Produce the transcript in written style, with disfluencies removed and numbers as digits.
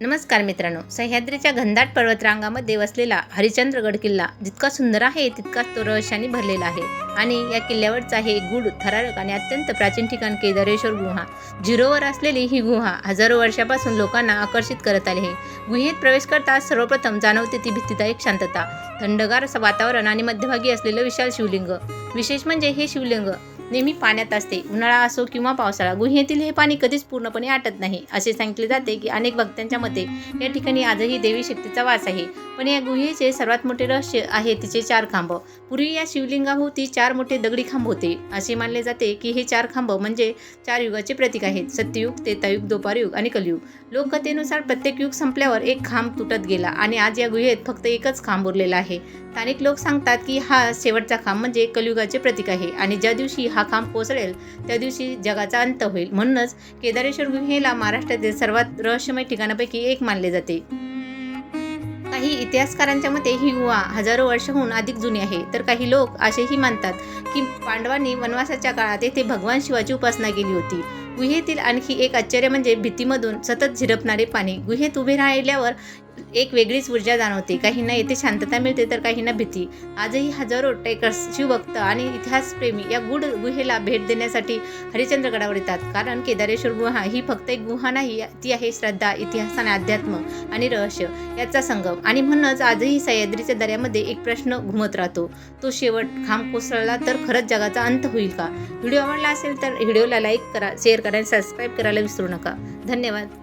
नमस्कार मित्रांनो, सह्याद्रीच्या घनदाट पर्वतरांगामध्ये वसलेला हरिश्चंद्रगड किल्ला जितका सुंदर आहे तितकाच तो रहस्याने भरलेला आहे. आणि या किल्ल्यावरचा हे गूढ, थरारक आणि अत्यंत प्राचीन ठिकाण केदारेश्वर गुहा. झिरोवर असलेली ही गुहा हजारो वर्षापासून लोकांना आकर्षित करत आली आहे. गुहेत प्रवेश करताच सर्वप्रथम जाणवते ती भीतीदायक शांतता, थंडगार वातावरण आणि मध्यभागी असलेलं विशाल शिवलिंग. विशेष म्हणजे हे शिवलिंग नेहमी पाण्यात असते. उन्हाळा असो किंवा पावसाळा, गुहेतील हे पाणी कधीच पूर्णपणे आटत नाही. असे सांगितले जाते की अनेक भक्तांच्या मते या ठिकाणी आजही देवी शक्तीचा वास आहे. पण या गुहेचे सर्वात मोठे रहस्य आहे तिचे 4 खांब. पूर्वी या शिवलिंगाभोवती 4 मोठे दगडी खांब होते. असे मानले जाते की हे 4 खांब म्हणजे 4 युगाचे प्रतीक आहेत: सत्ययुग, त्रेतायुग, द्वापारयुग आणि कलियुग. लोककथेनुसार प्रत्येक युग संपल्यावर एक खांब तुटत गेला आणि आज या गुहेत फक्त एकच खांब उरलेला आहे. स्थानिक लोक सांगतात की हा शेवटचा खांब म्हणजे कलियुगाचे प्रतीक आहे आणि ज्या दिवशी हा खांब कोसळेल त्या दिवशी जगाचा अंत होईल. म्हणूनच केदारेश्वर गुहेला महाराष्ट्रातील सर्वात रहस्यमय ठिकाणापैकी एक मानले जाते. काही इतिहासकारांच्या मते ही गुहा हजारो वर्षांहून अधिक जुनी आहे, तर काही लोक असेही मानतात की पांडवांनी वनवासाच्या काळात येथे भगवान शिवाची उपासना केली होती. गुहेतील आणखी एक आश्चर्य म्हणजे भीतीमधून सतत झिरपणारे पाणी. गुहेत उभे राहिल्यावर एक वेगळीच ऊर्जा जाणवते. काहींना येथे शांतता मिळते तर काहींना भीती. आजही हजारो ट्रेकर्स, शिवभक्त आणि इतिहासप्रेमी या गूढ गुहेला भेट देण्यासाठी हरिश्चंद्रगडावर येतात. कारण केदारेश्वर गुहा ही फक्त एक गुहा नाही, ती आहे श्रद्धा, इतिहास आणि अध्यात्म आणि रहस्य याचा संगम. आणि म्हणूनच आजही सह्याद्रीच्या दऱ्यामध्ये एक प्रश्न घुमत राहतो: तो शेवट खांब कोसळला तर खरंच जगाचा अंत होईल का? व्हिडिओ आवडला असेल तर व्हिडिओला लाईक करा, शेअर करा आणि सबस्क्राईब करायला विसरू नका. धन्यवाद.